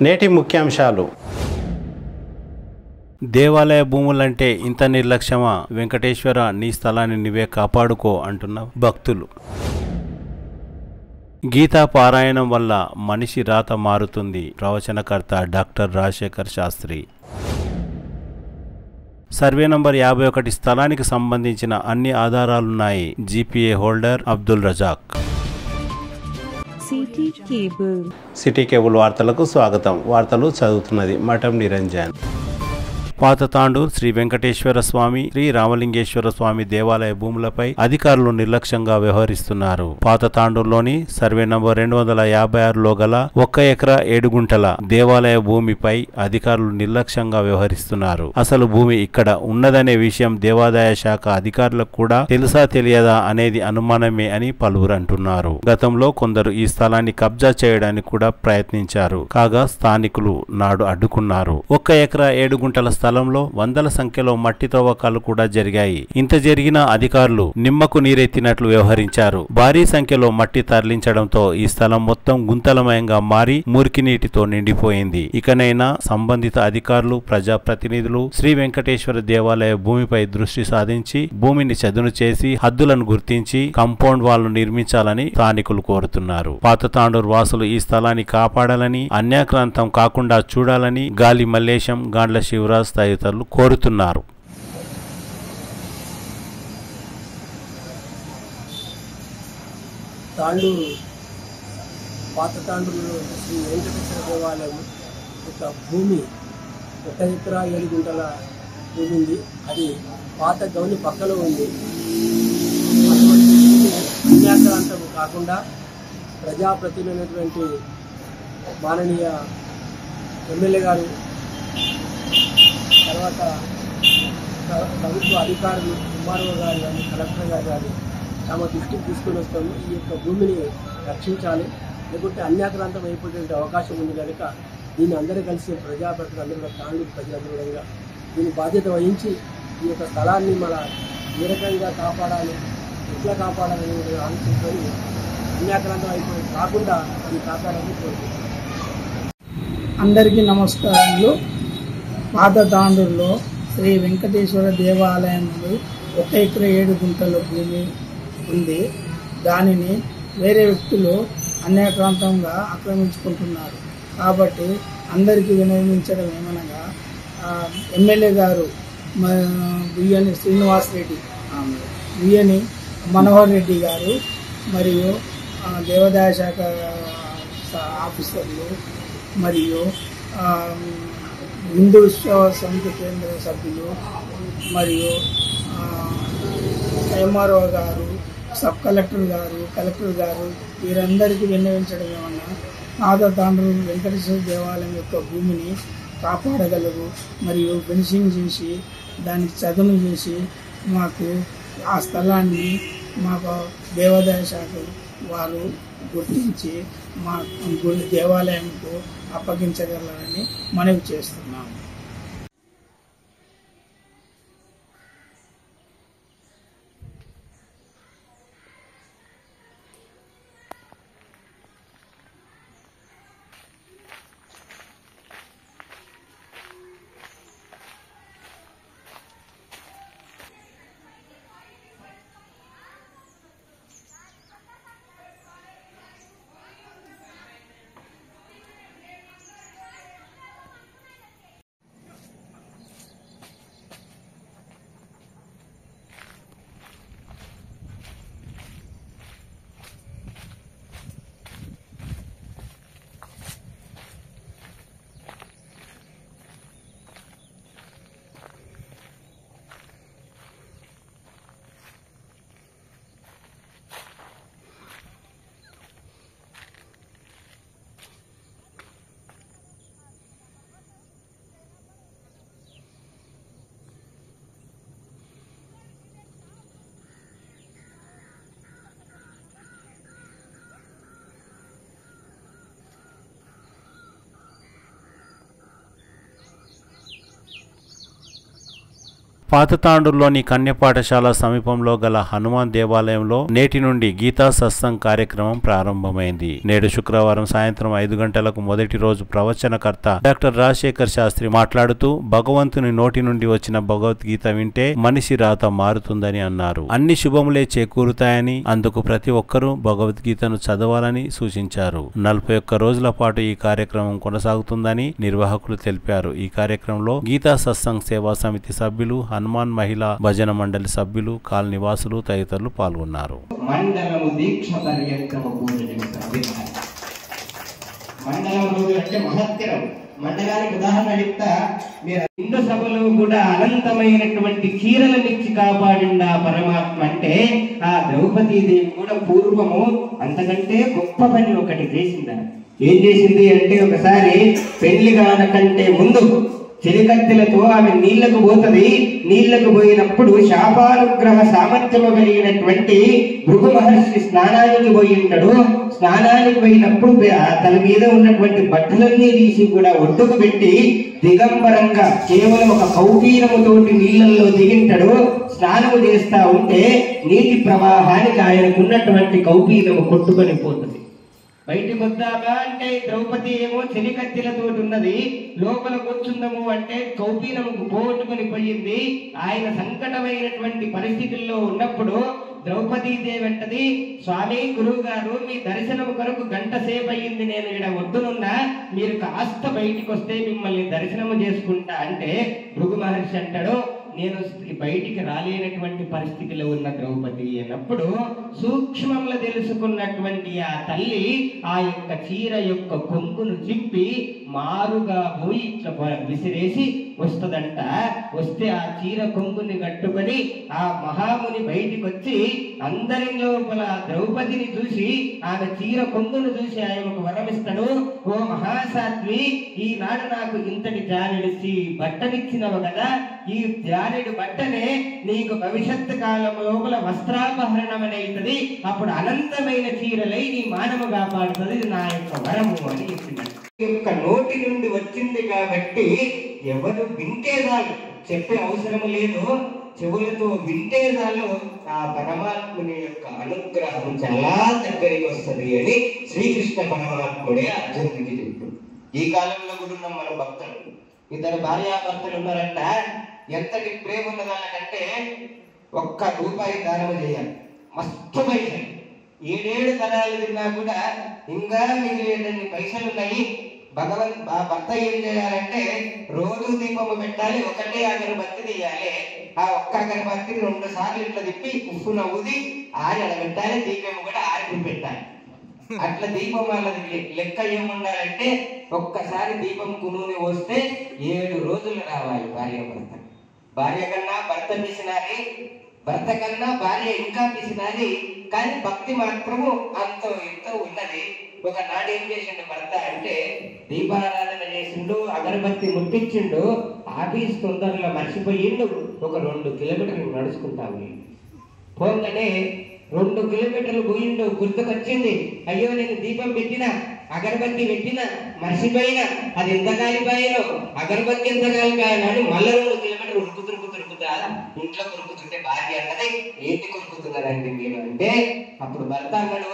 నేటి ముఖ్యాంశాలు. దేవాలయ భూములంటే ఇంత నిర్లక్ష్యమా? వెంకటేశ్వర, నీ స్థలాన్ని నువ్వే కాపాడుకో అంటున్న భక్తులు. గీతా పారాయణం వల్ల మనిషి రాత మారుతుంది. ప్రవచనకర్త doctor Rajasekhar Sastry. Survey number 51 స్థలానికి సంబంధించిన అన్ని ఆధారాలున్నాయి. GPA holder Abdul Razak. City cable వార్తలకు స్వాగతం. వార్తలు చదువుతున్నది మఠం నిరంజన్. పాత తాండూర్ శ్రీ వెంకటేశ్వర స్వామి, శ్రీ రామలింగేశ్వర స్వామి దేవాలయ భూములపై అధికారులు నిర్లక్ష్యంగా వ్యవహరిస్తున్నారు. పాత తాండూర్లోని సర్వే నంబర్ 256లో గల 1 ఎకరా 7 గుంటల దేవాలయ భూమిపై అధికారులు నిర్లక్ష్యంగా వ్యవహరిస్తున్నారు. అసలు భూమి ఇక్కడ ఉన్నదనే విషయం దేవాదాయ శాఖ అధికారులకు కూడా తెలుసా తెలియదా అనేది అనుమానమే అని పలువురు అంటున్నారు. గతంలో కొందరు ఈ స్థలాన్ని కబ్జా చేయడానికి కూడా ప్రయత్నించారు. కాగా స్థానికులు నాడు అడ్డుకున్నారు. 1 ఎకరా 7 గుంటల స్థలంలో వందల సంఖ్యలో మట్టి తవ్వకాలు కూడా జరిగాయి. ఇంత జరిగినా అధికారులు నిమ్మకు నీరెత్తినట్లు వ్యవహరించారు. భారీ సంఖ్యలో మట్టి తరలించడంతో ఈ స్థలం మొత్తం గుంతలమయంగా మారి మురికి నీటితో నిండిపోయింది. ఇకనైనా సంబంధిత అధికారులు, ప్రజాప్రతినిధులు శ్రీ వెంకటేశ్వర దేవాలయ భూమిపై దృష్టి సాధించి భూమిని చదును చేసి హద్దులను గుర్తించి కాంపౌండ్ వాళ్లు నిర్మించాలని స్థానికులు కోరుతున్నారు. పాత తాండూర్ వాసులు ఈ స్థలాన్ని కాపాడాలని, అన్యాక్రాంతం కాకుండా చూడాలని గాలి మల్లేశం, గాండ్ల శివరాజ్ తదితరులు కోరుతున్నారు. తాండూరు పాత తాండూరులో శ్రీ వెంకటేశ్వర దేవాలయం ఒక భూమి 1 ఎకరా 7 గుంటల భూమి ఉంది. అది పాత గౌని పక్కలో ఉంది. అటువంటి అన్యాక్రాంతం కాకుండా ప్రజాప్రతినిధులైనటువంటి మాననీయ ఎమ్మెల్యే గారు, తర్వాత ప్రభుత్వ అధికారులు, ఎంఆర్ఓ గారు కానీ, కలెక్టర్ గారు కానీ తమ దృష్టికి తీసుకుని వస్తాము. ఈ యొక్క భూమిని రక్షించాలి, లేకుంటే అన్యాక్రాంతం అయిపోయే అవకాశం ఉంది కనుక దీన్ని అందరూ కలిసి ప్రజాప్రతినిధులు అందరూ కూడా, తాండూరు ప్రజలందరూ కూడా దీన్ని బాధ్యత వహించి ఈ యొక్క స్థలాన్ని మన ఏ రకంగా కాపాడాలి, ఎట్లా కాపాడాలని ఆలోచించుకొని అన్యాక్రాంతం అయిపోయి కాకుండా అది కాపాడాలని కోరుకుంటున్నాను. అందరికీ నమస్కారాలు. పాత తాండూరులో శ్రీ వెంకటేశ్వర దేవాలయం 1 ఎకరా 7 గుంటల భూమి ఉంది. దానిని వేరే వ్యక్తులు అన్యాక్రాంతంగా ఆక్రమించుకుంటున్నారు. కాబట్టి అందరికీ వినియోగించడం ఏమనగా ఎమ్మెల్యే గారు బియ్యని శ్రీనివాస్ రెడ్డి, బియ్యని మనోహర్ రెడ్డి గారు మరియు దేవాదాయ శాఖ ఆఫీసర్లు మరియు హిందూ ఉత్సవ సమితి కేంద్ర సభ్యులు మరియు ఎంఆర్ఓ గారు, సబ్ కలెక్టర్ గారు, కలెక్టర్ గారు వీరందరికీ విన్నవించడం ఏమన్నా పాత తాండూరు వెంకటేశ్వర దేవాలయం యొక్క భూమిని కాపాడగలరు మరియు ఫెన్సింగ్ చేసి దానికి చదును చేసి మాకు ఆ స్థలాన్ని మాకు దేవాదాయ శాఖ వారు గుర్తించి మా దేవాలయంకు అప్పగించగలరని మనవి చేస్తున్నాము. పాతతాండూరులోని కన్య పాఠశాల సమీపంలో గల హనుమాన్ దేవాలయంలో నేటి నుండి గీతా సత్సంగ్ కార్యక్రమం ప్రారంభమైంది. నేడు శుక్రవారం సాయంత్రం 5 గంటలకు మొదటి రోజు ప్రవచనకర్త డాక్టర్ రాజశేఖర్ శాస్త్రి మాట్లాడుతూ భగవంతుని నోటి నుండి వచ్చిన భగవద్గీత వింటే మనిషి రాత మారుతుందని అన్నారు. అన్ని శుభములే చేకూరుతాయని, అందుకు ప్రతి ఒక్కరూ భగవద్గీతను చదవాలని సూచించారు. 41 రోజుల పాటు ఈ కార్యక్రమం కొనసాగుతుందని నిర్వాహకులు తెలిపారు. ఈ కార్యక్రమంలో గీతా సత్సంగ్ సేవా సమితి సభ్యులు, హనుమాన్ మహిళా భజన మండలి సభ్యులు, కాలనివాసులు తదితరులు పాల్గొన్నారు. మండలము దీక్ష పర్యంతము మండలం రోజు అంటే మహత్తరం. మండలానికి ఉదాహరణ చెప్తా. మీరు హిందూ సభలో కూడా అనంతమైనటువంటి చీరలనిచ్చి కాపాడిండ పరమాత్మ అంటే ఆ ద్రౌపదీదేవి కూడా పూర్వము అంతకంటే గొప్ప పని ఒకటి చేసింది. ఏం చేసింది అంటే, ఒకసారి పెళ్లి కానకంటే ముందు చెలికత్తెలతో ఆమె నీళ్లకు పోతుంది. నీళ్లకు పోయినప్పుడు శాపానుగ్రహ సామర్థ్యము కలిగినటువంటి భృగు మహర్షి స్నానానికి పోయి ఉంటాడు. స్నానానికి పోయినప్పుడు తన మీద ఉన్నటువంటి బట్టలన్నీ తీసి కూడా ఒడ్డుకు పెట్టి దిగంబరంగా కేవలం ఒక కౌపీనముతోటి నీళ్లలో దిగింటాడు. స్నానము చేస్తా ఉంటే నీటి ప్రవాహానికి ఆయనకున్నటువంటి కౌపీనము కొట్టుకొని పోతుంది. బయటికి వద్దామా అంటే ద్రౌపది ఏమో చెలికత్తెలతో ఉన్నది, లోపల కూర్చుందము అంటే కౌపీనముకు పోగొట్టుకొని పోయింది. ఆయన సంకటమైనటువంటి పరిస్థితుల్లో ఉన్నప్పుడు ద్రౌపదీదేవి అంటది, స్వామి గురువు గారు మీ దర్శనం కొరకు గంట సేపు అయ్యింది, నేను ఇక్కడ వద్దునున్నా, మీరు కాస్త బయటికి వస్తే మిమ్మల్ని దర్శనము చేసుకుంటా అంటే భృగు మహర్షి అంటాడు, నేను బయటికి రాలేనటువంటి పరిస్థితిలో ఉన్న ద్రౌపది అన్నప్పుడు సూక్ష్మంలో తెలుసుకున్నటువంటి ఆ తల్లి ఆ యొక్క చీర యొక్క కొంగును చింపి మారుగా పోయి ఇట్లా విసిరేసి వస్తుందంట. వస్తే ఆ చీర కొంగుని కట్టుకొని ఆ మహాముని బయటికి వచ్చి అందరి లోపల ద్రౌపదిని చూసి ఆమె చీర కొంగును చూసి ఆయనకు వరమిస్తాడు. ఓ మహాసాత్వి, ఈనాడు నాకు ఇంతటి జానెడిచి బట్టనిచ్చినవు కదా, ఈ జానెడు బట్టనే నీకు భవిష్యత్తు కాలం లోపల వస్త్రాపహరణం అనేది, అప్పుడు అనంతమైన చీరలై నీ మానము కాపాడుతుంది, నా యొక్క వరము అని చెప్పింది. యొక్క నోటి నుండి వచ్చింది కాబట్టి ఎవరు వింటే చాలు, చెప్పే అవసరం లేదు, చెవులతో వింటే చాలు ఆ పరమాత్ముని యొక్క అనుగ్రహం చాలా దగ్గరికి వస్తుంది అని శ్రీకృష్ణ పరమాత్ముడే అర్జునుడికి చెప్పాడు. ఈ కాలంలో కూడా ఉన్నాం మన భక్తులు. ఇద్దరు భార్యాభర్తలు ఉన్నారంట. ఎంతటి ప్రేమ ఉన్న వాళ్ళకంటే ₹1 దానం చేయాలి, మస్తు పైసలు. 7 తరాలు తిన్నా కూడా ఇంకా మిగిలేటన్ని పైసలు ఉన్నాయి. భర్త ఏం చేయాలంటే రోజు దీపము పెట్టాలి, ఒకటే అగరబత్తి తీయాలి. ఆ ఒక్క అగరబత్తిని 2 సార్లు ఇట్లా తిప్పి ఉప్పు నవ్వుది ఆరి అడబెట్టాలి, దీపము కూడా ఆరి పెట్టాలి. అట్లా దీపం వాళ్ళది లెక్క ఏముండాలంటే ఒక్కసారి దీపంకు నూనె పోస్తే 7 రోజులు రావాలి భార్య భర్త. భార్య కన్నా భర్త పిసినారి, భర్త కన్నా భార్య ఇంకా పిసినారి, కానీ భక్తి మాత్రము అంతో ఎంతో ఉన్నది. ఒకనాడు ఏం చేసిండు భర్త అంటే, దీపారాధన చేసిండు, అగరబత్తి ముట్టించిండు, ఆఫీస్ తొందరలో మర్చిపోయిండు, ఒక 2 కిలోమీటర్లు నడుచుకుంటాము. పోగానే 2 కిలోమీటర్లు పోయిండు, గుర్తుకొచ్చింది, అయ్యో నేను దీపం పెట్టినా, అగరబత్తి పెట్టినా, మర్చిపోయినా, అది ఎంత కాలిపోయానో, అగరబత్తి ఎంత కాలిపోయాను అని మళ్ళీ 2 కిలోమీటర్లు ఉరుకుతురుకుతా ఇంట్లో కొరుకుతుంటే భార్య అన్నది, ఏంటి కొరుకుతున్నారండి మీరు అంటే, అప్పుడు భర్త అన్నాడు,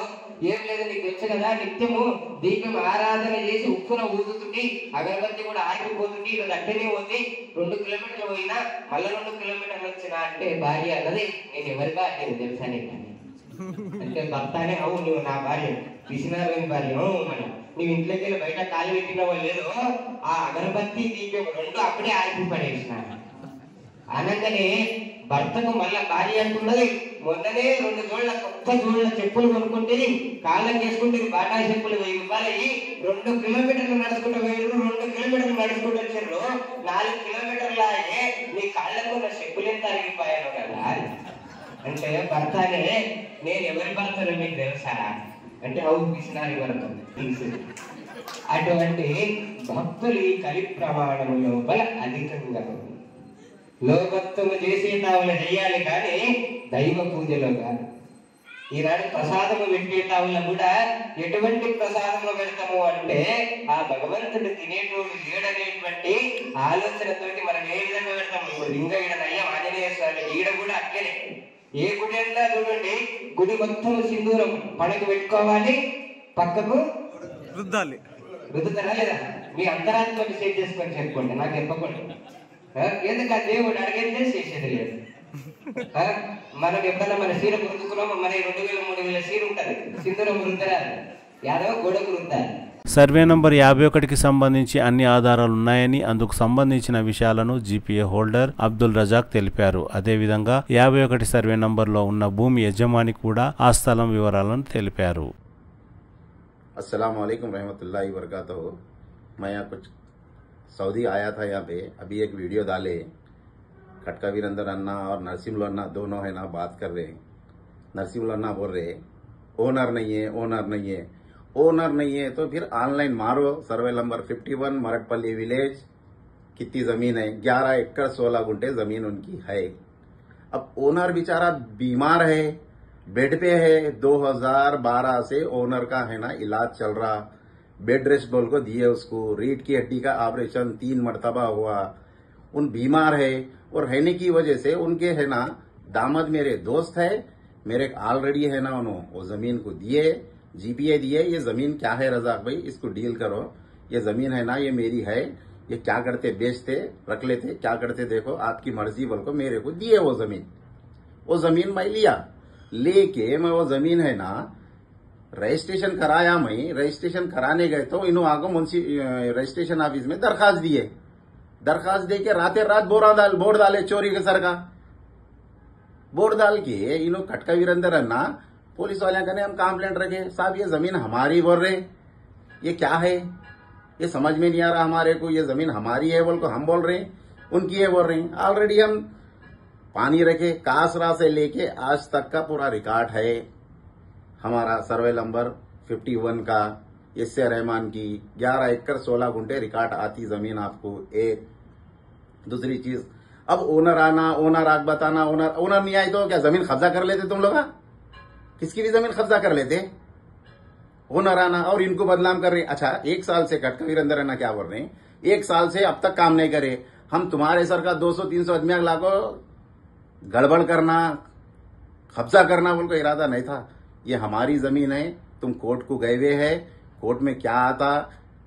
ఏం లేదు నీకు తెలుసు కదా, నిత్యము దీపం ఆరాధన చేసి ఉప్పున ఊదుతుంది, అగరబత్తి కూడా ఆగిపోతుంది, ఈరోజు అట్టనే పోతే 2 కిలోమీటర్లు పోయినా మళ్ళీ 2 కిలోమీటర్లు వచ్చినా అంటే భార్య అన్నది, నేను ఎవరిగా నేను తెలుసానే కానీ అంటే భర్తనే, అవు నువ్వు నా భార్య, పిసినారు భార్య, మన నువ్వు ఇంట్లోకి వెళ్ళి బయట కాలు పెట్టినవో లేదో, ఆ అగరబత్తి దీపం 2 అప్పుడే ఆగి పడేసినారు. అనగానే భర్తకు మళ్ళా భార్య అంటున్నది, మొన్ననే 2 జోళ్ళ కొత్త జోళ్ళ చెప్పులు కొనుక్కుంటే కాళ్ళకి వేసుకుంటే బాటా చెప్పులు 1000 రూపాయలు అయ్యి 2 కిలోమీటర్లు నడుచుకుంటూ పోయారు, 2 కిలోమీటర్లు నడుచుకుంటూ వచ్చారు, 4 కిలోమీటర్లు అయ్యే నీ కాళ్ళకు ఉన్న చెప్పులు ఎంత అరిగిపోయాను కదా అంటే భర్తనే, నేను ఎవరి భర్తను మీకు తెలుసా అంటే, అవు పిసినారి భర్త. అటువంటి భక్తులు ఈ కలి ప్రమాణము లోపల అధికంగా లోకత్వము చేసేటావులు చేయాలి కానీ దైవ పూజలో కాదు. ఈనాడు ప్రసాదము పెట్టేటావుల కూడా ఎటువంటి ప్రసాదము పెడతాము అంటే, ఆ భగవంతుడు తినేటోడు లేడనేటువంటి ఆలోచనతోటి మనం ఏ విధంగా పెడతాము. ఇప్పుడు ఇంకా ఇక్కడ నయ్యం ఆంజనేయ చాలు. ఈడ కూడా అట్లనే ఏ గుడి అన్నా చూడండి, గుడి మొత్తం సింధూరం పడకు పెట్టుకోవాలి, పక్కకు రుద్దుతారా లేదా? మీ అంతరాత్మ సెట్ చేసుకొని చెప్పుకోండి, నాకు చెప్పకండి. ఎందుకు ఆ దేవుడు అడిగేదే చేసేది లేదు. మనం ఎప్పుడన్నా మన సీర రుద్దుకున్నామో, మన 2000-3000 సీర ఉంటుంది, సింధూరం రుద్దరా? యాదవ గోడకు రుద్దాలి. సర్వే నంబర్ 51కి సంబంధించి అన్ని ఆధారాలున్నాయని, అందుకు సంబంధించిన విషయాలను జీపీఏ హోల్డర్ అబ్దుల్ రజాక్ తెలిపారు. అదేవిధంగా 51 సర్వే నంబర్లో ఉన్న భూమి యజమాని కూడా ఆ స్థలం వివరాలను తెలిపారు. अस्सलाम वालेकुम रहमतुल्लाहि वबरकातुहू। मैं यहाँ कुछ सऊदी आया था, यहाँ पे अभी एक वीडियो डाले, खटका वीरेंद्र अन्ना और नरसिम्हलो अन्ना दोनों है ना बात कर रहे हैं। नरसिम्हलो अन्ना बोल रहे ओनर नहीं है, ओनर नहीं है, ओनर नहीं है तो फिर ऑनलाइन मारो, सर्वे नंबर 51 मरटपल्ली विलेज, कितनी जमीन है? 11 एकड़ 16 गुंठे जमीन उनकी है। अब ओनर बेचारा बीमार है, बेड पे है, 2012 से ओनर का है ना इलाज चल रहा, बेड रेस्ट बोल को दिए उसको, रीढ़ की हड्डी का ऑपरेशन 3 मरतबा हुआ, उन बीमार है और रहने की वजह से उनके है ना दामाद मेरे दोस्त है, मेरे ऑलरेडी है ना उन्होंने वो जमीन को दिए, जीपीए दिए। ये जमीन क्या है रजाक भाई, इसको डील करो, ये जमीन है ना ये मेरी है, ये क्या करते बेचते रख लेते, क्या करते देखो आपकी मर्जी बोल को मेरे को दिए वो जमीन मैं लिया, लेके मैं वो जमीन है ना रजिस्ट्रेशन कराया। मैं रजिस्ट्रेशन कराने गए तो इन्हों आगो रजिस्ट्रेशन ऑफिस में दरखास्त दिए, दरखास्त दे के राते रात बोर्ड डाले चोरी के सर का बोर्ड डाल के इन्हों खटका वीरेंद्र अन्ना पुलिस वाले कहने हम कंप्लेंट रखे, साहब ये जमीन हमारी बोल रहे, ये क्या है ये समझ में नहीं आ रहा हमारे को, ये जमीन हमारी है बोल को हम बोल रहे हैं, उनकी है बोल रहे हैं। ऑलरेडी हम पानी रखे, कासरा से लेके आज तक का पूरा रिकॉर्ड है हमारा सर्वे नंबर 51 का, इससे रहमान की 11 एकड़ 16 गुंठे रिकॉर्ड आती जमीन आपको। एक दूसरी चीज, अब ओनर आना, ओनर आग बताना, ओनर नहीं आई तो क्या जमीन कब्जा कर लेते तुम लोग? किसकी भी जमीन कब्जा कर लेते? ओनर आना और इनको बदनाम कर रहे। अच्छा 1 साल से खटका वीरेंद्र अन्ना क्या बोल रहे हैं, 1 साल से अब तक काम नहीं करे, हम तुम्हारे सर का 200-300 आदमी लाखों गड़बड़ करना, कब्जा करना बोल को इरादा नहीं था। ये हमारी जमीन है, तुम कोर्ट को गए हुए है, कोर्ट में क्या आता,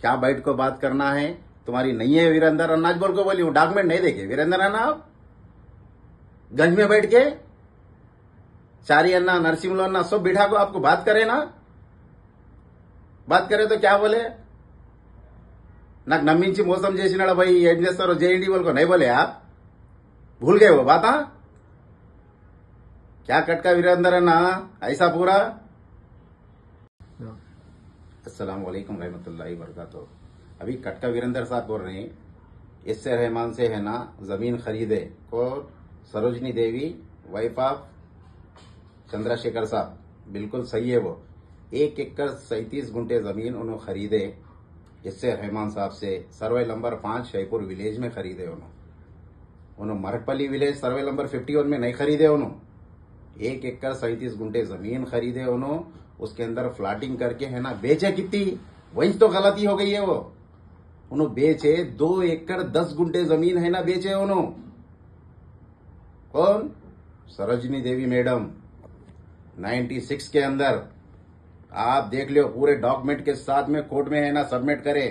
क्या बैठ को बात करना है, तुम्हारी नहीं है वीरेंद्र अन्ना बोल को बोली, डॉक्यूमेंट नहीं देखे वीरेंद्र अन्ना गंज में बैठ के चारी अन्ना नरसिम्हलो अन्ना सब बिठा को आपको बात करे ना, बात करे तो क्या बोले, నాకు నమ్మించి మోసం చేసినాడు भाई ఏం చేస్తారో జేఎన్టీ बोल को नहीं बोले आप, भूल गए वो बात? क्या खटका वीरेंद्र अन्ना ऐसा पूरा। अस्सलाम वालेकुम रहमतुल्लाहि वबरकातुहू। अभी खटका वीरेंद्र साहब बोल रहे हैं इससे रहमान से है ना जमीन खरीदे को, सरोजनी देवी वाइफ ऑफ चंद्रशेखर साहब, बिल्कुल सही है वो, 1 एकड़ 37 गुंठे जमीन उन्होंने खरीदे इससे रहमान साहब से, सर्वे नंबर 5 शहपुर विलेज में खरीदे उन्होंने मरटपल्ली विलेज सर्वे नंबर 51 में नहीं खरीदे उन्होंने। 1 एकड़ 37 गुंठे जमीन खरीदे उन्होंने, उसके अंदर फ्लैटिंग करके है ना बेचे, कितनी वही तो गलती हो गई है वो, उन्होंने बेचे 2 एकड़ 10 गुंठे जमीन है ना बेचे उन्होंने। कौन? सरोजनी देवी मैडम 96 के अंदर आप देख लो, पूरे डॉक्यूमेंट के साथ में कोर्ट में है ना सबमिट करे,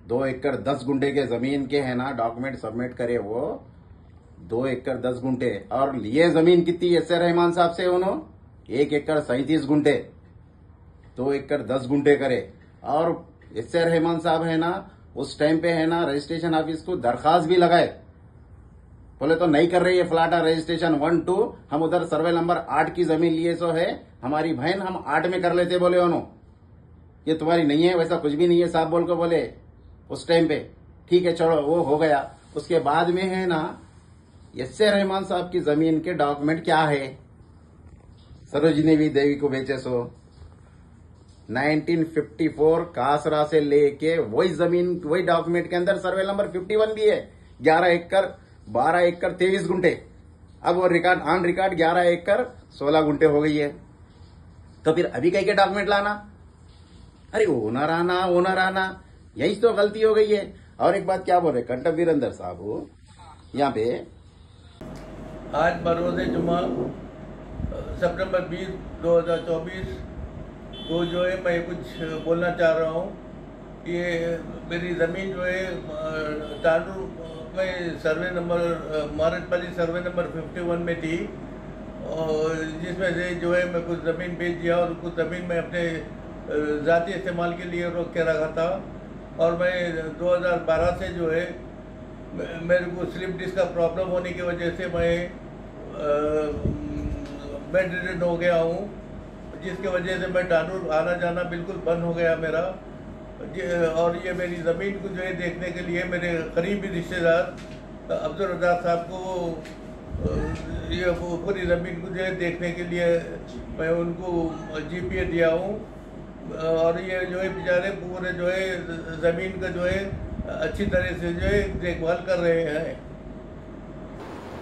2 एकड़ 10 गुंठे के जमीन के है ना डॉक्यूमेंट सबमिट करे वो, 2 एकड़ 10 गुंठे, और लिए जमीन कितनी एस रहमान साहब से उन्होंने 1 एकड़ 37 गुंठे, 2 एकड़ 10 गुंठे करे। और एस रहमान साहब है ना उस टाइम पे है ना रजिस्ट्रेशन ऑफिस को दरखास्त भी लगाए, बोले तो नहीं कर रही है फ्लैट रजिस्ट्रेशन 1-2, हम उधर सर्वे नंबर 8 की जमीन लिए सो है हमारी बहन, हम 8 में कर लेते बोले उन्होंने, ये तुम्हारी नहीं है, वैसा कुछ भी नहीं है साहब बोल को बोले उस टाइम पे। ठीक है चलो वो हो गया। उसके बाद में है ना एस रहमान साहब की जमीन के डॉक्यूमेंट क्या है, सरोजनी देवी को बेचे सो 1954 कासरा से लेके वही जमीन वही डॉक्यूमेंट के अंदर सर्वे नंबर 51 भी है, 11 एकड़ 12 एकड़ 23 गुंठे, अब वो रिकॉर्ड ऑन रिकॉर्ड 11 एकड़ 16 गुंठे हो गई है। तो फिर अभी कहीं के डॉक्यूमेंट लाना, अरे ओनर आना, यही तो गलती हो गई है। और एक बात क्या बोल रहे खटका वीरेंद्र साहब यहाँ पे, आज बरोज़ जुमा सितंबर 20, 2024 को जो है मैं कुछ बोलना चाह रहा हूँ। ये मेरी ज़मीन जो है तांडू में survey number Maredpally survey number 51 में थी, और जिसमें से जो है मैं कुछ ज़मीन बेच दिया और कुछ ज़मीन मैं अपने ज़ाती इस्तेमाल के लिए रोक के रखा था। और मैं 2012 से जो है मेरे को स्लिप डिस्क का प्रॉब्लम होने की वजह से मैं बेड रिडन हो गया हूँ, जिसकी वजह से मैं टांडूर आना जाना बिल्कुल बंद हो गया मेरा। और ये मेरी ज़मीन को जो है देखने के लिए मेरे करीबी रिश्तेदार अब्दुल रज़ाक साहब को ये पूरी ज़मीन को जो है देखने के लिए मैं उनको GPA दिया हूँ। और ये जो है बेचारे पूरे जो है ज़मीन का जो है अच्छी तरह से जो है देखभाल कर रहे हैं।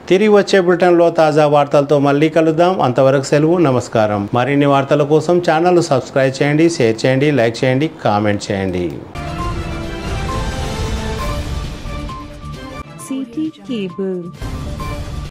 తిరిగి వచ్చే బులెటిన్లో తాజా వార్తలతో మళ్ళీ కలుద్దాం. అంతవరకు సెలవు, నమస్కారం. మరిన్ని వార్తల కోసం ఛానల్ సబ్స్క్రైబ్ చేయండి, షేర్ చేయండి, లైక్ చేయండి, కామెంట్ చేయండి. City cable.